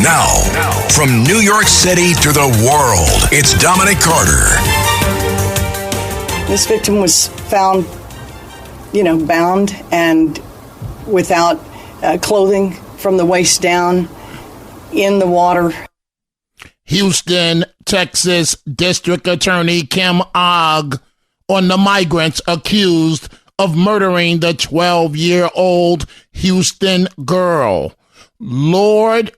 Now, from New York City to the world, it's Dominic Carter. This victim was found, bound and without clothing from the waist down in the water. Houston, Texas District Attorney Kim Ogg on the migrants accused of murdering the 12-year-old Houston girl. Lured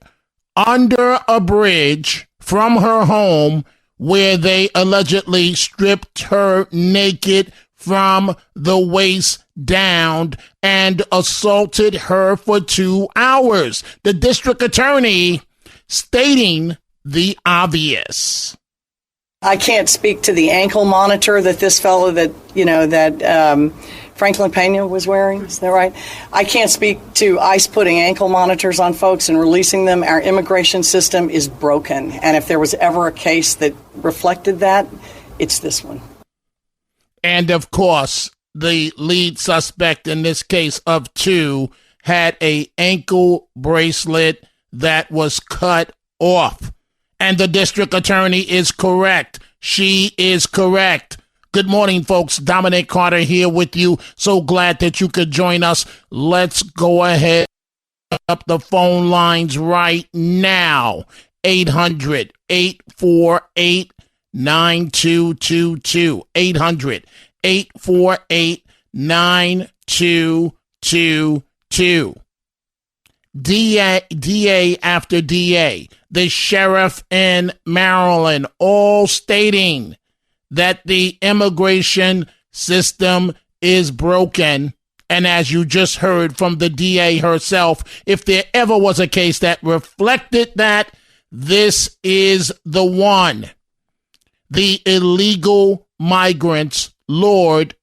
under a bridge from her home where they allegedly stripped her naked from the waist down and assaulted her for 2 hours. The district attorney stating the obvious. I can't speak to the ankle monitor that this fellow Franklin Pena was wearing. Is that right? I can't speak to ICE putting ankle monitors on folks and releasing them. Our immigration system is broken. And if there was ever a case that reflected that, it's this one. And of course, the lead suspect in this case of 2 had a ankle bracelet that was cut off. And the district attorney is correct. She is correct. Good morning, folks. Dominic Carter here with you. So glad that you could join us. Let's go ahead up the phone lines right now. 800-848-9222. 800-848-9222. DA after DA, the sheriff in Maryland, all stating that the immigration system is broken. And as you just heard from the DA herself, if there ever was a case that reflected that, this is the one. The illegal migrants lured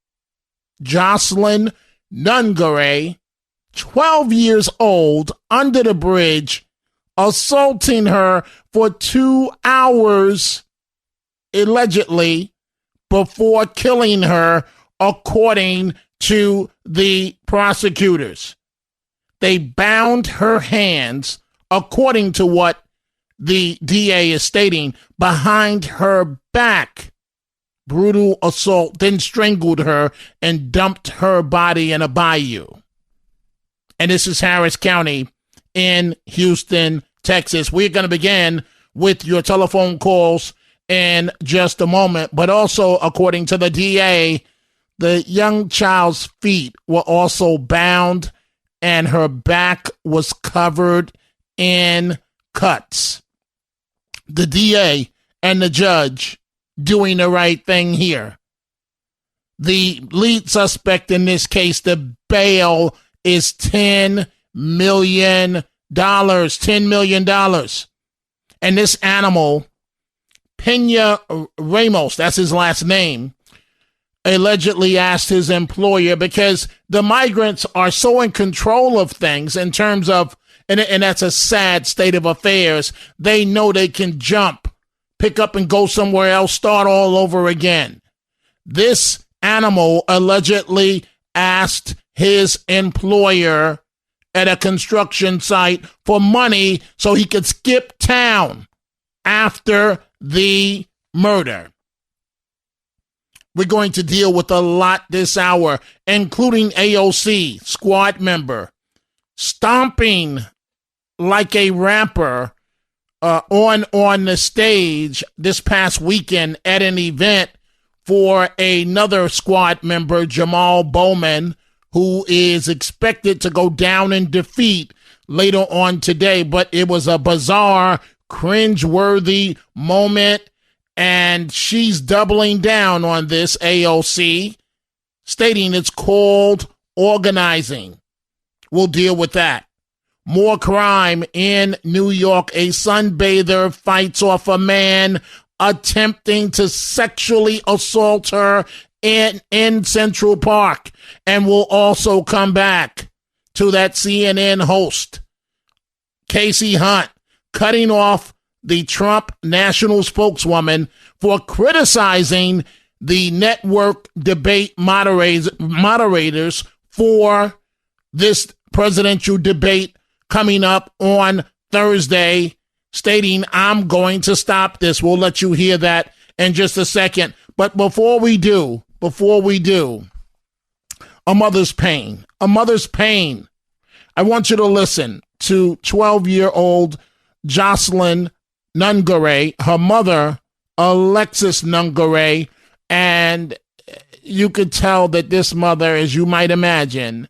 Jocelyn Nungare, 12 years old, under the bridge, assaulting her for 2 hours, allegedly, before killing her, according to the prosecutors. They bound her hands, according to what the DA is stating, behind her back. Brutal assault, then strangled her and dumped her body in a bayou. And this is Harris County in Houston, Texas. We're going to begin with your telephone calls in just a moment. But also, according to the DA, the young child's feet were also bound and her back was covered in cuts. The DA and the judge doing the right thing here. The lead suspect in this case, the bail is $10 million. $10 million. And this animal, Pena Ramos, that's his last name, allegedly asked his employer, because the migrants are so in control of things in terms of, and that's a sad state of affairs, they know they can jump, pick up and go somewhere else, start all over again. This animal allegedly asked his employer at a construction site for money so he could skip town after the murder. We're going to deal with a lot this hour, including AOC squad member stomping like a rapper on the stage this past weekend at an event for another squad member, Jamaal Bowman, who is expected to go down in defeat later on today. But it was a bizarre, cringe-worthy moment, and she's doubling down on this, AOC, stating it's called organizing. We'll deal with that. More crime in New York. A sunbather fights off a man attempting to sexually assault her in Central Park. And we'll also come back to that CNN host, Casey Hunt, cutting off the Trump national spokeswoman for criticizing the network debate moderators for this presidential debate coming up on Thursday. stating, I'm going to stop this. We'll let you hear that in just a second. But before we do, a mother's pain. A mother's pain. I want you to listen to 12-year-old Jocelyn Nungare, her mother, Alexis Nungare, and you could tell that this mother, as you might imagine,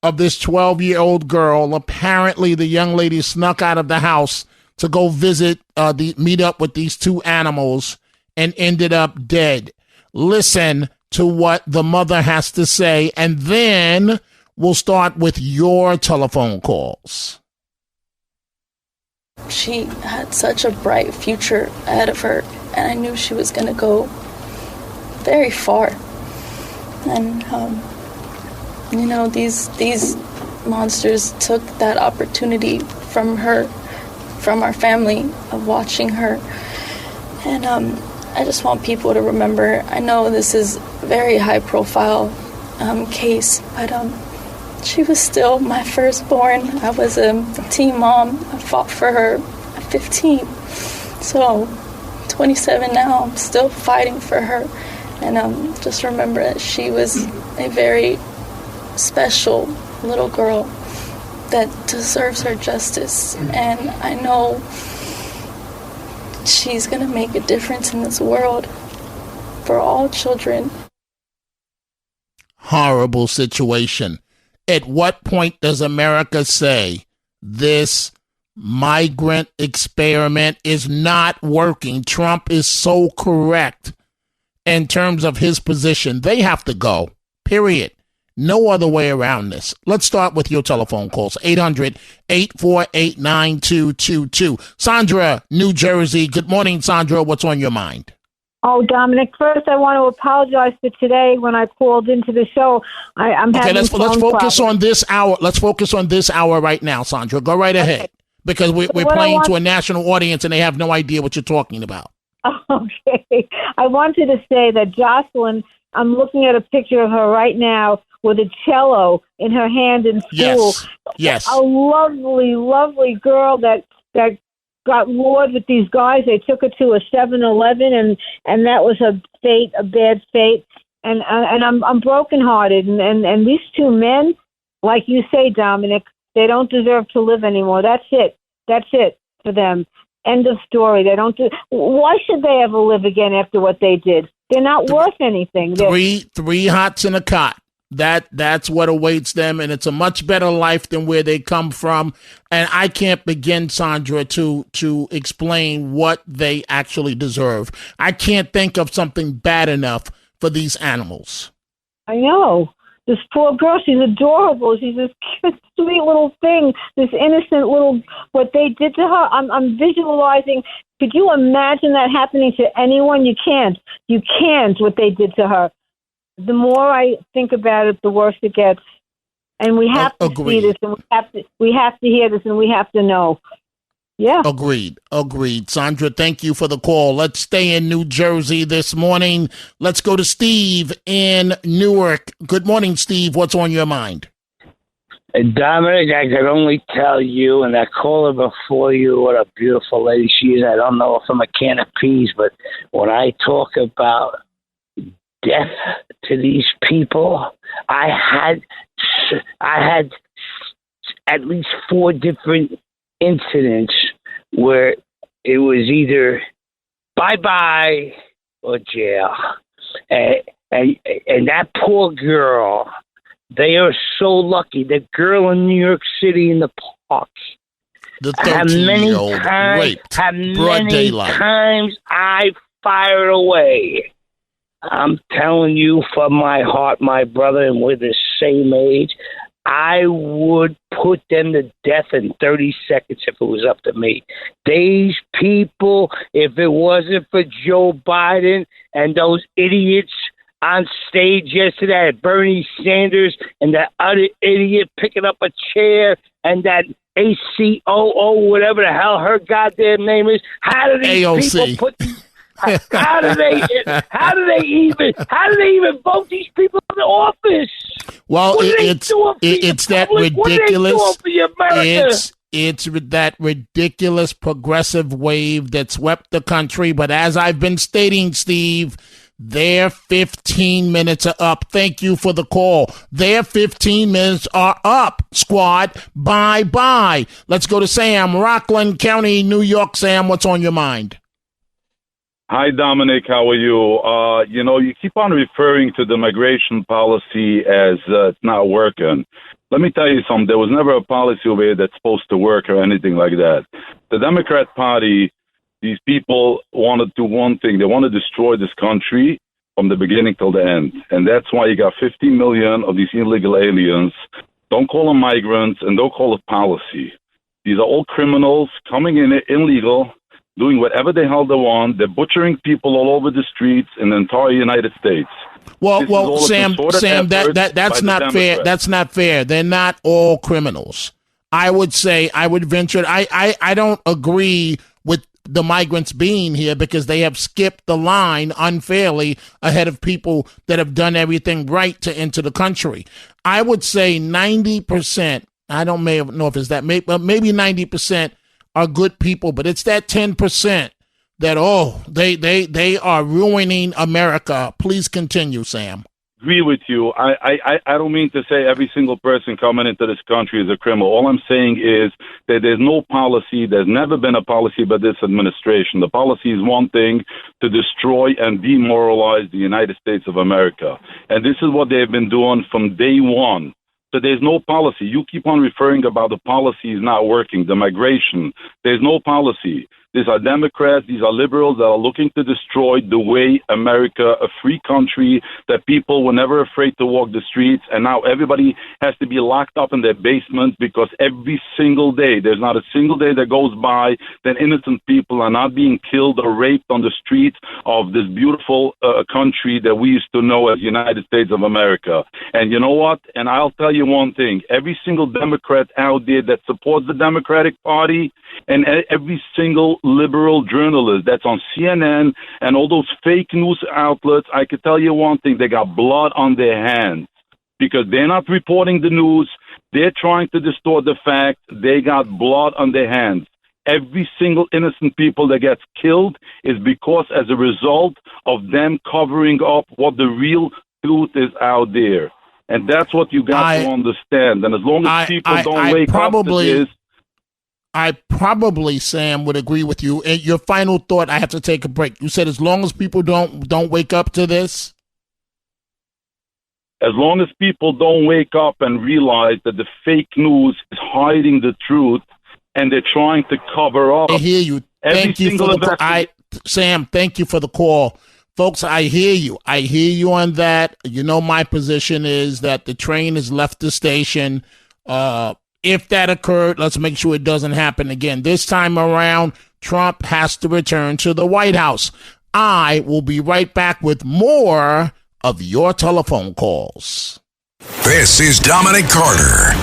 of this 12-year-old girl, apparently the young lady snuck out of the house to go meet up with these two animals and ended up dead. Listen to what the mother has to say, and then we'll start with your telephone calls. She had such a bright future ahead of her, and I knew she was going to go very far. And, these monsters took that opportunity from her, from our family, of watching her. And I just want people to remember, I know this is a very high-profile case, but she was still my firstborn. I was a teen mom. I fought for her at 15. So, 27 now, I'm still fighting for her. And just remember that she was a very special little girl that deserves her justice. And I know she's going to make a difference in this world for all children. Horrible situation. At what point does America say this migrant experiment is not working? Trump is so correct in terms of his position. They have to go, period. No other way around this. Let's start with your telephone calls. 800-848-9222. Sandra, New Jersey. Good morning, Sandra. What's on your mind? Oh, Dominic, first I want to apologize for today when I called into the show. I'm having let's focus problems. on this hour. Let's focus on this hour right now, Sandra. Go right ahead. Okay. Because we're playing to a national audience and they have no idea what you're talking about. Okay. I wanted to say that Jocelyn, I'm looking at a picture of her right now with a cello in her hand in school. Yes. A lovely, lovely girl that got lured with these guys. They took her to a 7-Eleven, and that was a bad fate. And I'm brokenhearted. And these two men, like you say, Dominic, they don't deserve to live anymore. That's it for them. End of story. They don't do. Why should they ever live again after what they did? They're not worth anything. Three hots in a cot. That's what awaits them, and it's a much better life than where they come from. And I can't begin, Sandra, to explain what they actually deserve. I can't think of something bad enough for these animals. I know. This poor girl, she's adorable. She's this cute, sweet little thing, this innocent little, what they did to her. I'm visualizing. Could you imagine that happening to anyone? You can't. You can't, what they did to her. The more I think about it, the worse it gets. And we have to see this, and we have to hear this, and we have to know. Yeah. Agreed. Sandra, thank you for the call. Let's stay in New Jersey this morning. Let's go to Steve in Newark. Good morning, Steve. What's on your mind? Dominic, I could only tell you and that caller before you what a beautiful lady she is. I don't know if I'm a can of peas, but when I talk about death to these people, I had at least 4 different incidents where it was either bye-bye or jail. And that poor girl, they are so lucky. The girl in New York City in the park. The 13-year-old raped, broad daylight. Times I fired away. I'm telling you from my heart, my brother, and we're the same age, I would put them to death in 30 seconds if it was up to me. These people, if it wasn't for Joe Biden and those idiots on stage yesterday, Bernie Sanders and that other idiot picking up a chair and that ACOO, whatever the hell her goddamn name is, how do these AOC. People put... How do they even vote these people in the office? Well, it's that ridiculous. it's that ridiculous progressive wave that swept the country. But as I've been stating, Steve, their 15 minutes are up. Thank you for the call. Their 15 minutes are up, squad. Bye-bye. Let's go to Sam, Rockland County, New York. Sam, what's on your mind? Hi, Dominic. How are you? You keep on referring to the migration policy as it's not working. Let me tell you something. There was never a policy over here that's supposed to work or anything like that. The Democrat Party, these people want to do one thing. They want to destroy this country from the beginning till the end. And that's why you got 50 million of these illegal aliens. Don't call them migrants and don't call it policy. These are all criminals coming in illegal, doing whatever the hell they want. They're butchering people all over the streets in the entire United States. Well, Sam, that's not fair. That's not fair. They're not all criminals. I would venture. I don't agree with the migrants being here because they have skipped the line unfairly ahead of people that have done everything right to enter the country. I would say 90%. I don't know if it's that, but maybe 90% are good people, but it's that 10% that, they are ruining America. Please continue, Sam. Agree with you. I don't mean to say every single person coming into this country is a criminal. All I'm saying is that there's no policy. There's never been a policy by this administration. The policy is one thing, to destroy and demoralize the United States of America. And this is what they've been doing from day one. So there's no policy. You keep on referring about the policy is not working, the migration. There's no policy. These are Democrats, these are liberals that are looking to destroy the way America, a free country that people were never afraid to walk the streets, and now everybody has to be locked up in their basement because every single day, there's not a single day that goes by that innocent people are not being killed or raped on the streets of this beautiful country that we used to know as United States of America. And you know what? And I'll tell you one thing. Every single Democrat out there that supports the Democratic Party and every single liberal journalist that's on CNN and all those fake news outlets, I can tell you one thing, they got blood on their hands because they're not reporting the news. They're trying to distort the fact. They got blood on their hands. Every single innocent people that gets killed is because as a result of them covering up what the real truth is out there. And that's what you got to understand. And as long as people don't wake up to this, I probably, Sam, would agree with you. And your final thought, I have to take a break. You said as long as people don't wake up to this? As long as people don't wake up and realize that the fake news is hiding the truth and they're trying to cover up. I hear you. Thank you for the Sam, thank you for the call. Folks, I hear you. I hear you on that. You know, my position is that the train has left the station. If that occurred, let's make sure it doesn't happen again. This time around, Trump has to return to the White House. I will be right back with more of your telephone calls. This is Dominic Carter.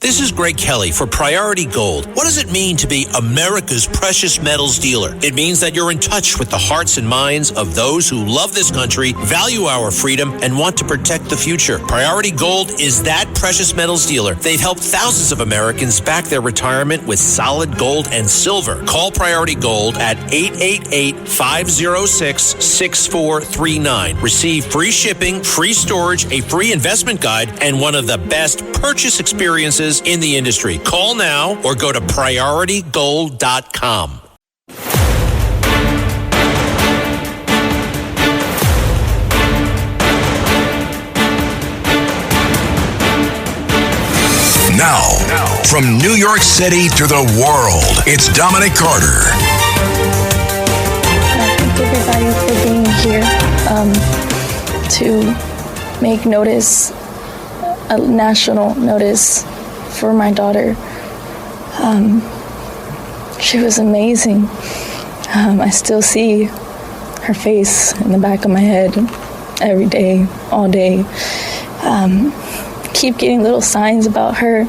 This is Greg Kelly for Priority Gold. What does it mean to be America's precious metals dealer? It means that you're in touch with the hearts and minds of those who love this country, value our freedom, and want to protect the future. Priority Gold is that precious metals dealer. They've helped thousands of Americans back their retirement with solid gold and silver. Call Priority Gold at 888-506-6439. Receive free shipping, free storage, a free investment guide, and one of the best purchase experiences in the industry. Call now or go to PriorityGold.com. Now, from New York City to the world, it's Dominic Carter. Thank everybody for being here to make notice, a national notice for my daughter. She was amazing. I still see her face in the back of my head every day, all day. Keep getting little signs about her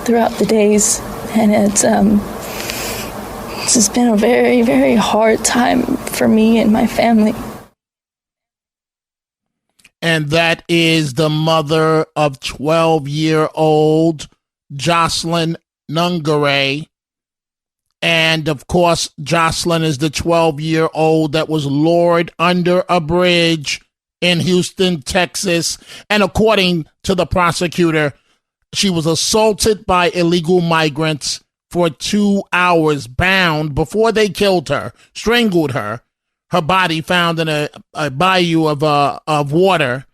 throughout the days, and it's just been a very, very hard time for me and my family. and that is the mother of 12-year-old Jocelyn Nungare. And, of course, Jocelyn is the 12-year-old that was lured under a bridge in Houston, Texas. And according to the prosecutor, she was assaulted by illegal migrants for 2 hours, bound before they killed her, strangled her. Her body found in a bayou of water.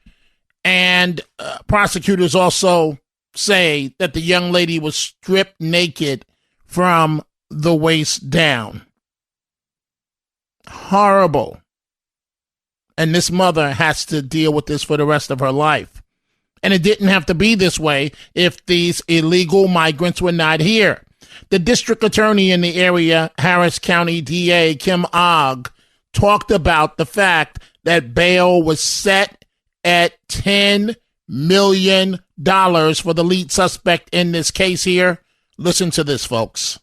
And prosecutors also say that the young lady was stripped naked from the waist down. Horrible. And this mother has to deal with this for the rest of her life. And it didn't have to be this way if these illegal migrants were not here. The district attorney in the area, Harris County DA Kim Ogg, talked about the fact that bail was set at $10 million for the lead suspect in this case here. Listen to this, folks.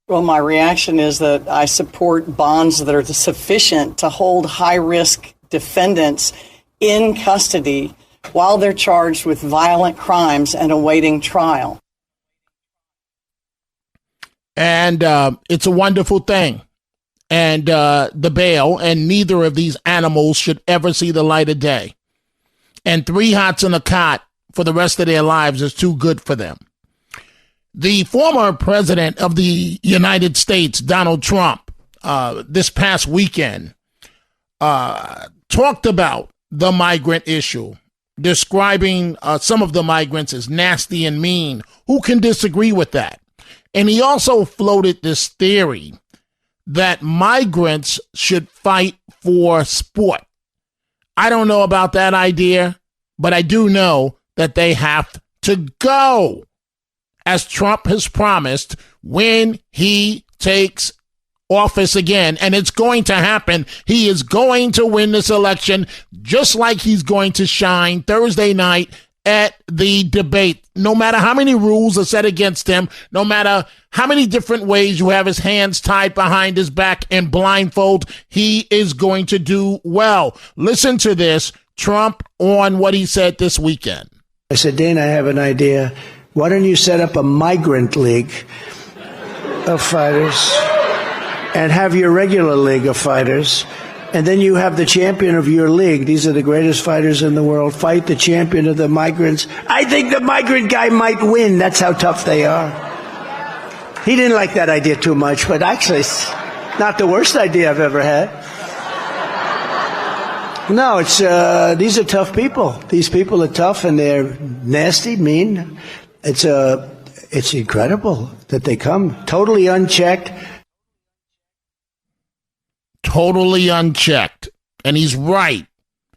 Well, my reaction is that I support bonds that are sufficient to hold high-risk defendants in custody while they're charged with violent crimes and awaiting trial. And it's a wonderful thing. And the bail, and neither of these animals should ever see the light of day. And 3 hots in a cot for the rest of their lives is too good for them. The former president of the United States, Donald Trump, this past weekend talked about the migrant issue, describing some of the migrants as nasty and mean. Who can disagree with that? And he also floated this theory that migrants should fight for sport. I don't know about that idea, but I do know that they have to go, as Trump has promised, when he takes office again. And it's going to happen. He is going to win this election, just like he's going to shine Thursday night at the debate. No matter how many rules are set against him, no matter how many different ways you have his hands tied behind his back and blindfold, he is going to do well. Listen to this, Trump, on what he said this weekend. I said, Dana, I have an idea. Why don't you set up a migrant league of fighters and have your regular league of fighters, and then you have the champion of your league. These are the greatest fighters in the world. Fight the champion of the migrants. I think the migrant guy might win. That's how tough they are. He didn't like that idea too much, but actually it's not the worst idea I've ever had. No, it's these are tough people. These people are tough and they're nasty, mean. It's incredible that they come totally unchecked. Totally unchecked. And he's right.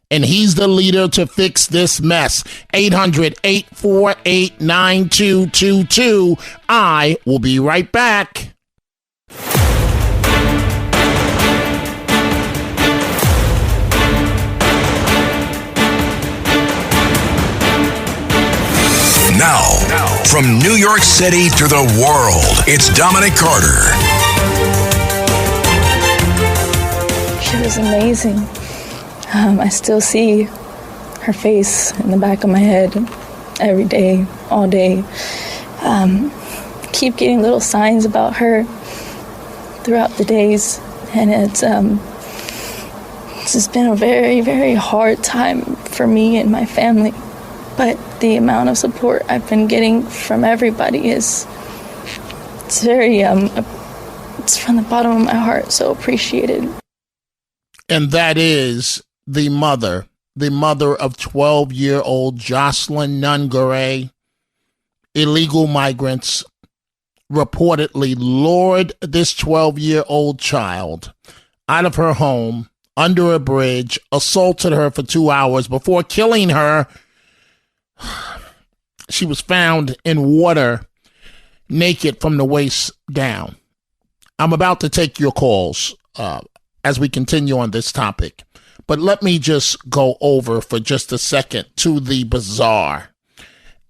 And he's the leader to fix this mess. 800-848-9222. I will be right back. Now, from New York City to the world, it's Dominic Carter. She was amazing. I still see her face in the back of my head every day, all day. Keep getting little signs about her throughout the days, and it's just been a very, very hard time for me and my family. But the amount of support I've been getting from everybody it's very, it's from the bottom of my heart, so appreciated. And that is the mother of 12-year-old Jocelyn Nungare. Illegal migrants reportedly lured this 12-year-old child out of her home under a bridge, assaulted her for 2 hours before killing her. She was found in water, naked from the waist down. I'm about to take your calls as we continue on this topic. But let me just go over for just a second to the bizarre.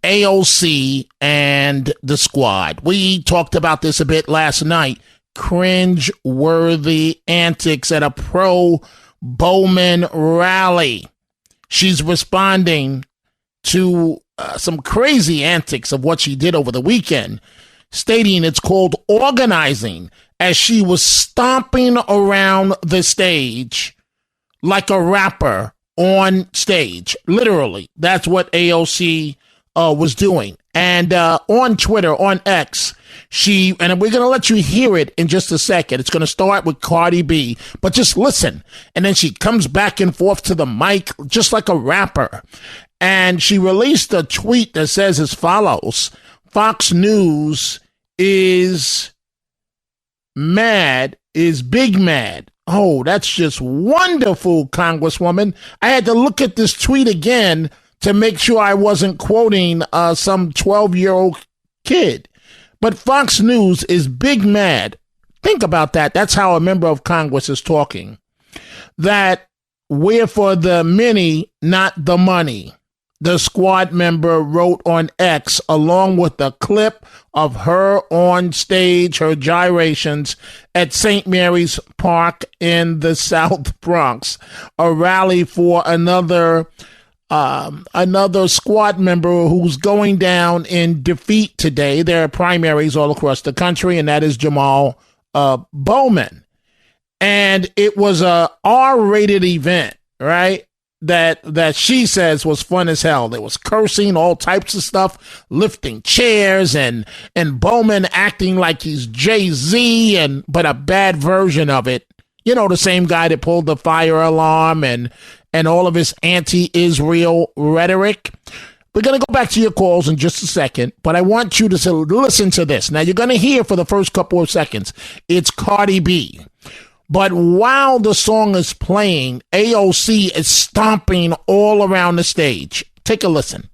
AOC and the squad. We talked about this a bit last night. Cringe-worthy antics at a pro-Bowman rally. She's responding to some crazy antics of what she did over the weekend, stating it's called organizing, as she was stomping around the stage like a rapper on stage. Literally, that's what AOC was doing. And on Twitter, on X, and we're going to let you hear it in just a second. It's going to start with Cardi B, but just listen. And then she comes back and forth to the mic just like a rapper. And she released a tweet that says as follows: Fox News is big mad. Oh, that's just wonderful, Congresswoman. I had to look at this tweet again to make sure I wasn't quoting some 12-year-old kid. But Fox News is big mad. Think about that. That's how a member of Congress is talking. That we're for the many, not the money, the squad member wrote on X, along with a clip of her on stage, her gyrations at St. Mary's Park in the South Bronx, a rally for another squad member who's going down in defeat today. There are primaries all across the country, and that is Jamaal Bowman. And it was a R-rated event, right? That she says was fun as hell. There was cursing, all types of stuff, lifting chairs, and Bowman acting like he's Jay-Z, but a bad version of it. You know, the same guy that pulled the fire alarm and all of his anti-Israel rhetoric. We're going to go back to your calls in just a second, but I want you to listen to this. Now, you're going to hear for the first couple of seconds, it's Cardi B. But while the song is playing, AOC is stomping all around the stage. Take a listen.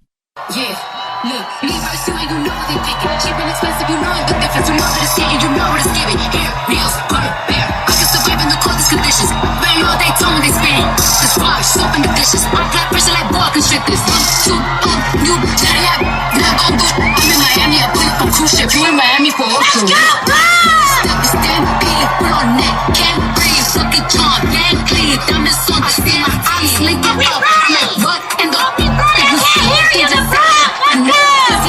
Yeah, look, me first, you ain't you know they pick it. Cheap and expensive, you know the difference. You know what it's getting, you know what it's giving. Here, reels, burn, bear. I can survive in the coldest conditions. Rain all day, tell me they spin. This wash, soap in the dishes. I apply pressure like boa constrictors. You, jelly up, not gon' do. I'm in Miami, I pull up on cruise ship. You in Miami for ocean. Let's go, stand, put on neck, can't breathe, look at John, Van Cleef, diamonds on the stand, I'm slinking up, I'm at work in the it was so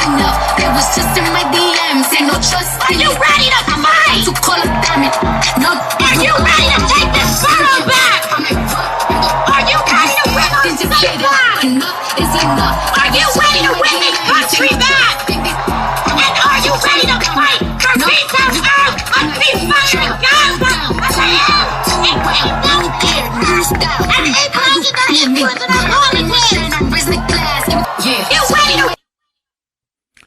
enough, it was just in my DMs, ain't no trust. Are you ready to fight? To call a diamond, no. Are you ready to take this photo back? Are you ready to win this back? Enough is enough. Are you ready to win this country back? And are you ready to fight for peace on earth?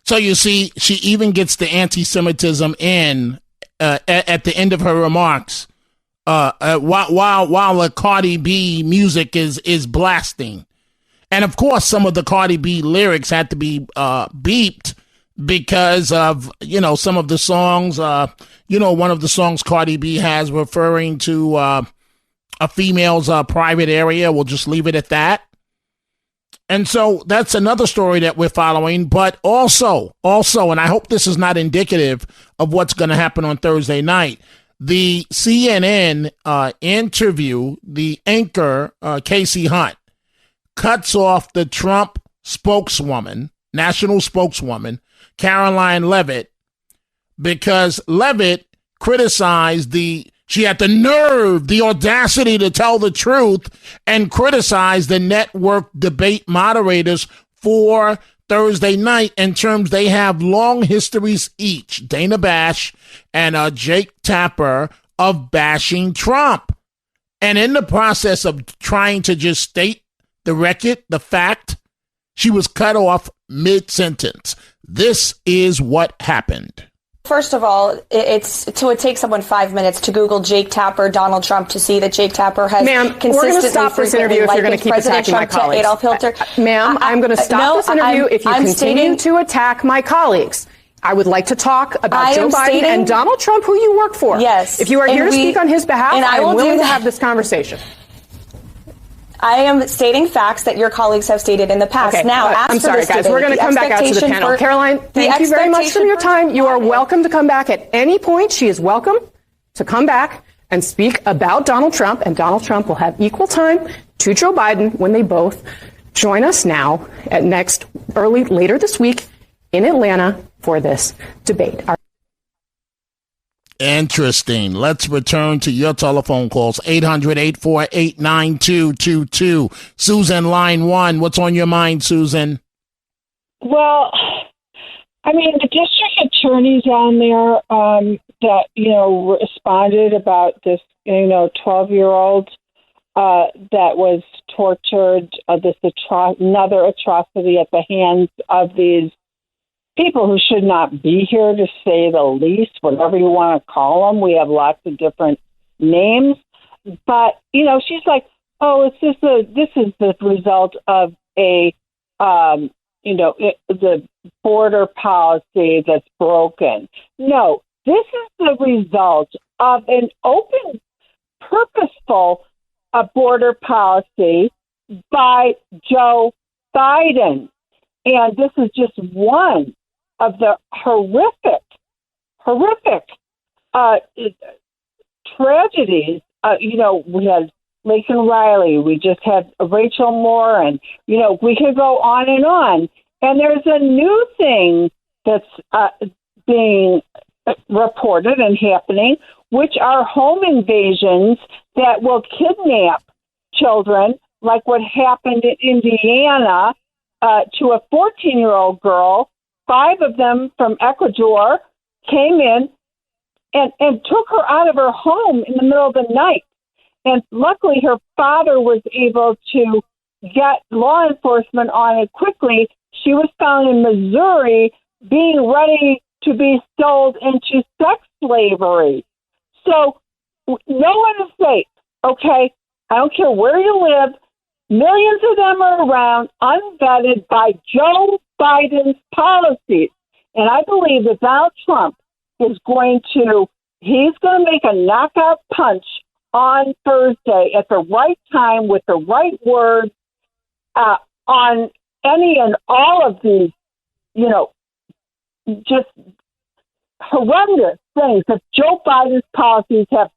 So you see, she even gets the anti-Semitism in at the end of her remarks, while the Cardi B music is blasting, and of course some of the Cardi B lyrics had to be beeped because of some of the songs. One of the songs Cardi B has referring to a female's private area. We'll just leave it at that. And so that's another story that we're following. But also, and I hope this is not indicative of what's going to happen on Thursday night, the CNN interview, the anchor, Casey Hunt, cuts off the Trump spokeswoman, national spokeswoman, Caroline Leavitt, because Leavitt criticized she had the nerve, the audacity to tell the truth and criticize the network debate moderators for Thursday night in terms they have long histories each, Dana Bash and Jake Tapper, of bashing Trump. And in the process of trying to just state the record, the fact, she was cut off mid-sentence. This is what happened. First of all, it takes someone 5 minutes to Google Jake Tapper, Donald Trump, to see that Jake Tapper has consistently, we're going to stop this interview if you're going to keep attacking my colleagues. Adolf Hitler. Ma'am, I'm going to stop this interview if you continue to attack my colleagues. I would like to talk about Joe Biden and Donald Trump, who you work for. Yes. If you are here to speak on his behalf, I am willing to have this conversation. I am stating facts that your colleagues have stated in the past. Okay, now, I'm sorry, guys. We're going to come back out to the panel. Caroline, thank you very much for your time. You are welcome to come back at any point. She is welcome to come back and speak about Donald Trump, and Donald Trump will have equal time to Joe Biden when they both join us now at later this week in Atlanta for this debate. Interesting. Let's return to your telephone calls. 800-848-9222. Susan, line 1. What's on your mind, Susan? Well, I mean, the district attorneys on there that, responded about this, 12-year-old that was tortured, another atrocity at the hands of these people who should not be here, to say the least, whatever you want to call them. We have lots of different names. But, she's like, oh, this is the result of the border policy that's broken. No, this is the result of an open, purposeful border policy by Joe Biden. And this is just one of the horrific tragedies. We had Laken Riley. We just had Rachel Moore, and we could go on and on. And there's a new thing that's being reported and happening, which are home invasions that will kidnap children, like what happened in Indiana to a 14-year-old girl. 5 of them from Ecuador came in and took her out of her home in the middle of the night. And luckily, her father was able to get law enforcement on it quickly. She was found in Missouri being ready to be sold into sex slavery. So no one is safe, okay? I don't care where you live. Millions of them are around, unvetted by Joe Biden's policies. And I believe that Donald Trump is going to make a knockout punch on Thursday at the right time with the right words on any and all of these, just horrendous things that Joe Biden's policies have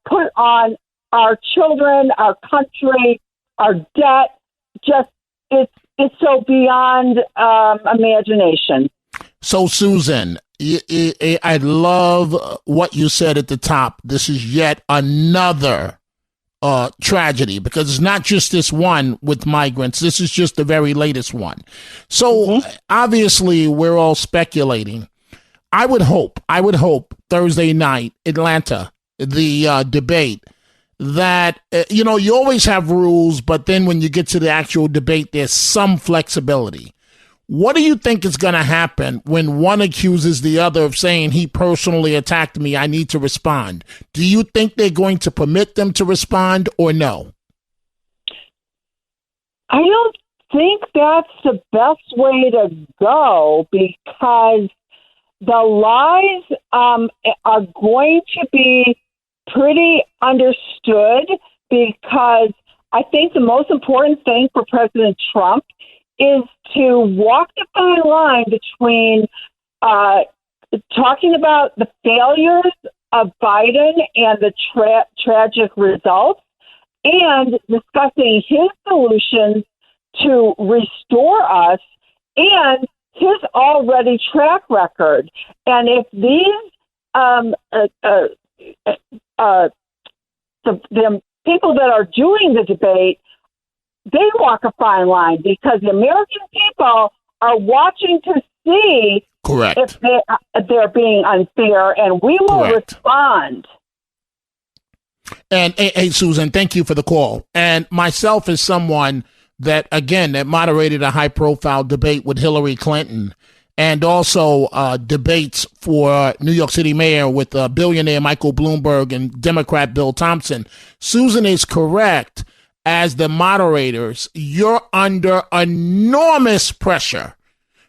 put on our children, our country, our debt. Just it's so beyond imagination. So, Susan, I love what you said at the top. This is yet another tragedy, because it's not just this one with migrants. This is just the very latest one. So obviously we're all speculating. I would hope Thursday night, Atlanta, the debate, that, you always have rules, but then when you get to the actual debate, there's some flexibility. What do you think is going to happen when one accuses the other of saying he personally attacked me, I need to respond? Do you think they're going to permit them to respond or no? I don't think that's the best way to go, because the lies are going to be pretty understood, because I think the most important thing for President Trump is to walk the fine line between talking about the failures of Biden and the tragic results, and discussing his solutions to restore us and his already track record. And if these the people that are doing the debate, they walk a fine line, because the American people are watching to see if they're being unfair, and we will respond. And hey, Susan, thank you for the call. And myself, as someone that moderated a high-profile debate with Hillary Clinton, and also debates for New York City mayor with billionaire Michael Bloomberg and Democrat Bill Thompson, Susan is correct. As the moderators, you're under enormous pressure,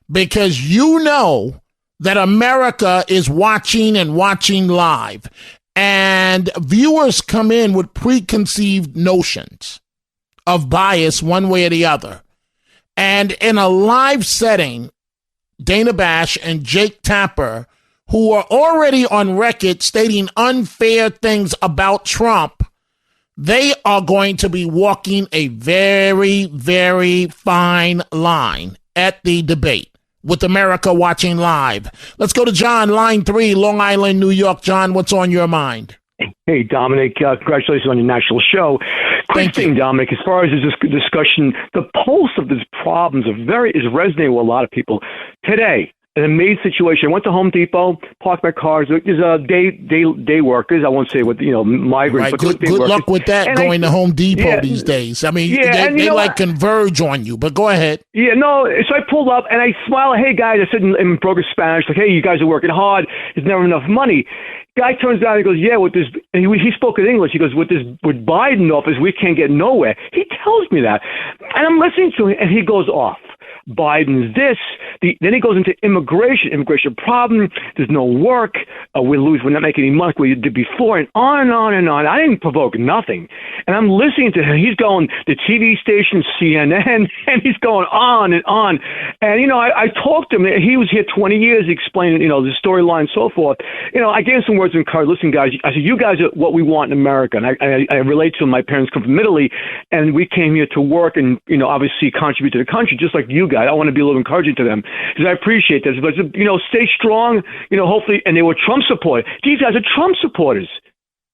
because that America is watching and watching live, and viewers come in with preconceived notions of bias one way or the other. And in a live setting, Dana Bash and Jake Tapper, who are already on record stating unfair things about Trump, they are going to be walking a very, very fine line at the debate with America watching live. Let's go to John, line 3, Long Island, New York. John, what's on your mind? Hey, Dominic, congratulations on your national show. Quick thing, Dominic, as far as this discussion, the pulse of these problems is resonating with a lot of people. Today, an amazing situation. I went to Home Depot, parked my cars. There's day workers. I won't say what, migrants. Right. But Good luck with that and going to Home Depot these days. I mean, they like converge on you, but go ahead. Yeah, no. So I pulled up and I smiled. Hey, guys, I said in broken Spanish, like, hey, you guys are working hard. There's never enough money. Guy turns down and goes, yeah, with this, and he spoke in English. He goes, with Biden office, we can't get nowhere. He tells me that. And I'm listening to him, and he goes off. Biden's this. Then he goes into immigration problem. There's no work. We're not making any money like we did before, and on and on and on. I didn't provoke nothing. And I'm listening to him. He's going, the TV station, CNN, and he's going on and on. And, I talked to him. He was here 20 years explaining, the storyline and so forth. I gave him some words of encouragement. Listen, guys, I said, you guys are what we want in America. And I relate to him. My parents come from Italy, and we came here to work and, obviously contribute to the country, just like you guys. I want to be a little encouraging to them because I appreciate this. But, stay strong, hopefully. And they were Trump supporters. These guys are Trump supporters.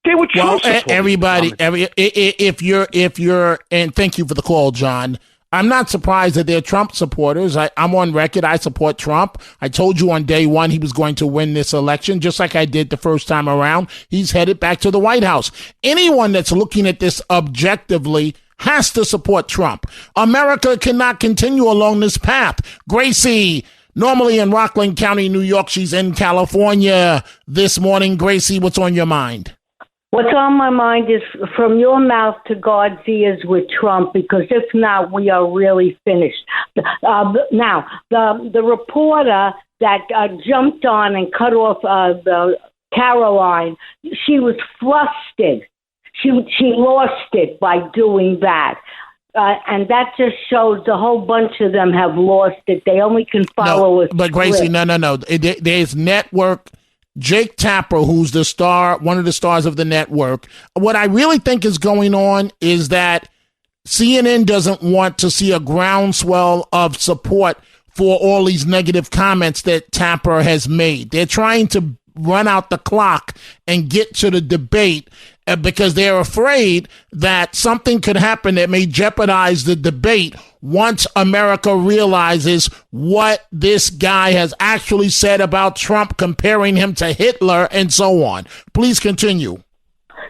They were Trump supporters. Everybody, if you're, and thank you for the call, John. I'm not surprised that they're Trump supporters. I'm on record. I support Trump. I told you on day one he was going to win this election, just like I did the first time around. He's headed back to the White House. Anyone that's looking at this objectively has to support Trump. America cannot continue along this path. Gracie, normally in Rockland County, New York, she's in California this morning. Gracie, what's on your mind? What's on my mind is from your mouth to God's ears with Trump, because if not, we are really finished. Now, the reporter that jumped on and cut off the Caroline, she was flustered. She lost it by doing that. And that just shows the whole bunch of them have lost it. They only can follow us. But Gracie, no. There's network. Jake Tapper, who's the star, one of the stars of the network. What I really think is going on is that CNN doesn't want to see a groundswell of support for all these negative comments that Tapper has made. They're trying to run out the clock and get to the debate because they're afraid that something could happen that may jeopardize the debate once America realizes what this guy has actually said about Trump, comparing him to Hitler and so on. Please continue.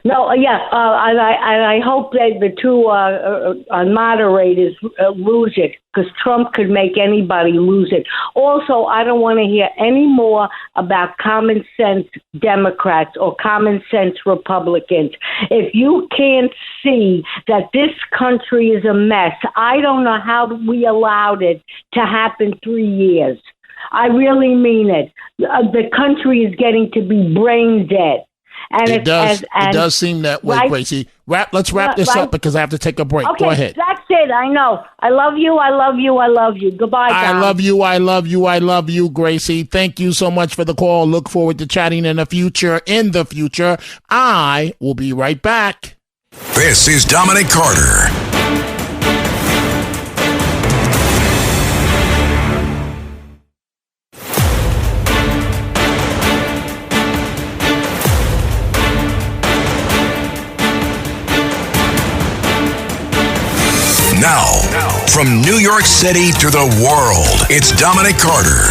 No, I hope that the two moderators lose it, because Trump could make anybody lose it. Also, I don't want to hear any more about common sense Democrats or common sense Republicans. If you can't see that this country is a mess, I don't know how we allowed it to happen 3 years. I really mean it. The country is getting to be brain dead. And it does seem that way, Gracie. Let's wrap this up because I have to take a break. Okay, go ahead. That's it. I know. I love you. I love you. I love you. Goodbye, Dom. I love you. I love you. I love you, Gracie. Thank you so much for the call. Look forward to chatting in the future. I will be right back. This is Dominic Carter. Now, from New York City to the world, it's Dominic Carter.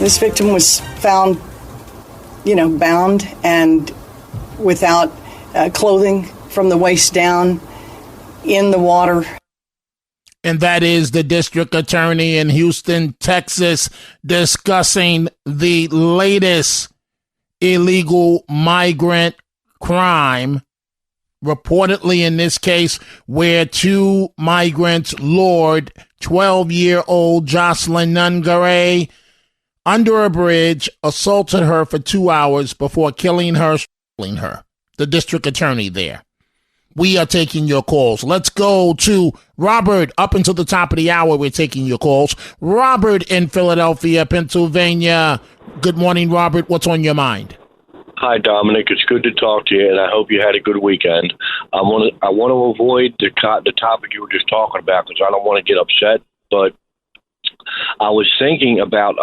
This victim was found, bound and without clothing from the waist down in the water. And that is the district attorney in Houston, Texas, discussing the latest illegal migrant crime, reportedly in this case, where two migrants lured 12-year-old Jocelyn Nungare under a bridge, assaulted her for 2 hours before killing her, strangling her. The district attorney there. We are taking your calls. Let's go to Robert. Up until the top of the hour, we're taking your calls. Robert in Philadelphia, Pennsylvania. Good morning, Robert. What's on your mind? Hi, Dominic. It's good to talk to you, and I hope you had a good weekend. I want to avoid the topic you were just talking about because I don't want to get upset. But I was thinking about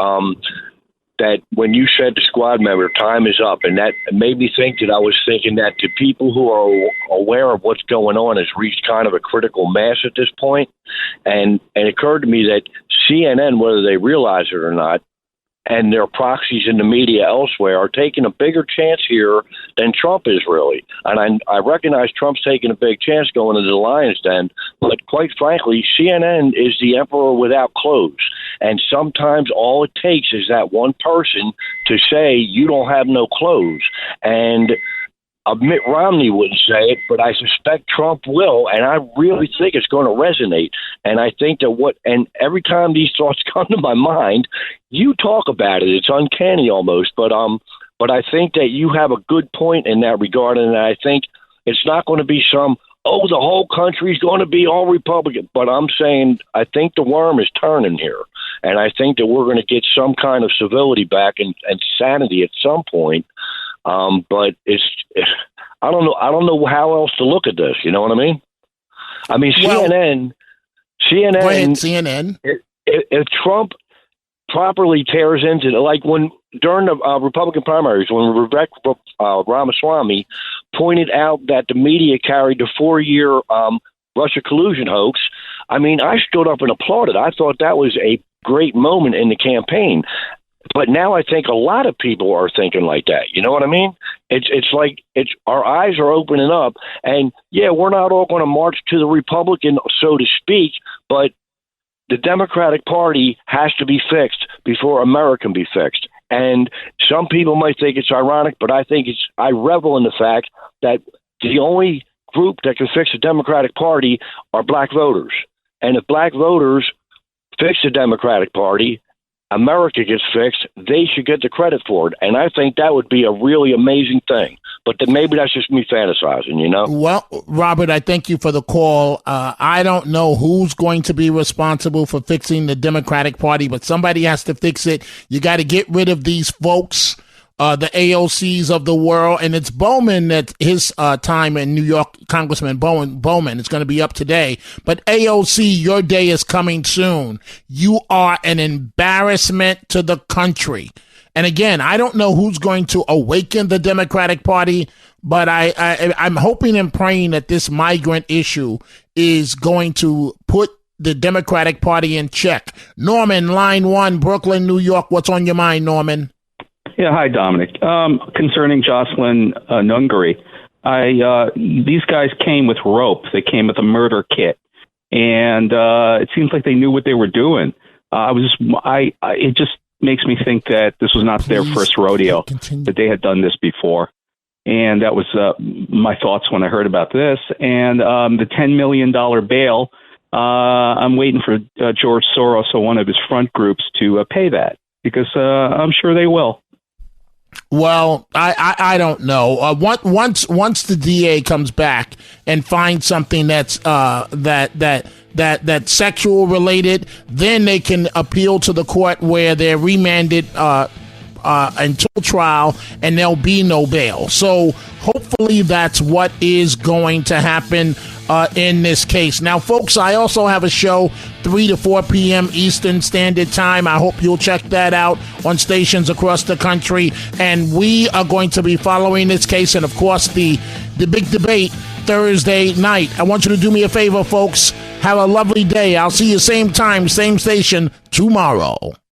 that when you said the squad member, time is up, and that made me think that I was thinking that the people who are aware of what's going on has reached kind of a critical mass at this point. And it occurred to me that CNN, whether they realize it or not, and their proxies in the media elsewhere are taking a bigger chance here than Trump is really. And I recognize Trump's taking a big chance going to the Lion's Den, but quite frankly, CNN is the emperor without clothes. And sometimes all it takes is that one person to say, you don't have no clothes. And Mitt Romney wouldn't say it, but I suspect Trump will, and I really think it's going to resonate. And I think that and every time these thoughts come to my mind, you talk about it. It's uncanny almost, but I think that you have a good point in that regard, and I think it's not going to be the whole country's going to be all Republican. But I'm saying I think the worm is turning here, and I think that we're going to get some kind of civility back and sanity at some point. But I don't know. I don't know how else to look at this. You know what I mean? I mean, CNN. Go ahead, CNN. If Trump properly tears into it, like when during the Republican primaries, when Rebecca Ramaswamy pointed out that the media carried the 4-year Russia collusion hoax, I mean, I stood up and applauded. I thought that was a great moment in the campaign. But now I think a lot of people are thinking like that. You know what I mean? It's like our eyes are opening up, and yeah, we're not all going to march to the Republican, so to speak, but the Democratic Party has to be fixed before America can be fixed. And some people might think it's ironic, but I think I revel in the fact that the only group that can fix the Democratic Party are black voters. And if black voters fix the Democratic Party, America gets fixed, they should get the credit for it. And I think that would be a really amazing thing. But then maybe that's just me fantasizing, you know? Well, Robert, I thank you for the call. I don't know who's going to be responsible for fixing the Democratic Party, but somebody has to fix it. You got to get rid of these folks, the AOCs of the world. And it's Bowman that his time in New York, Congressman Bowman is going to be up today. But AOC, your day is coming soon. You are an embarrassment to the country. And again, I don't know who's going to awaken the Democratic Party, but I'm hoping and praying that this migrant issue is going to put the Democratic Party in check. Norman, line 1, Brooklyn, New York. What's on your mind, Norman? Yeah, hi, Dominic. Concerning Jocelyn Nungary, these guys came with rope. They came with a murder kit, and it seems like they knew what they were doing. It just makes me think that this was not their first rodeo, that they had done this before. And that was my thoughts when I heard about this. And the $10 million bail, I'm waiting for George Soros or one of his front groups to pay that, because I'm sure they will. Well, I don't know. Once the DA comes back and finds something that's that's sexual related, then they can appeal to the court where they're remanded until trial, and there'll be no bail. So hopefully that's what is going to happen in this case. Now, folks, I also have a show 3 to 4 p.m. Eastern Standard Time. I hope you'll check that out on stations across the country. And we are going to be following this case and, of course, the big debate Thursday night. I want you to do me a favor, folks. Have a lovely day. I'll see you same time, same station tomorrow.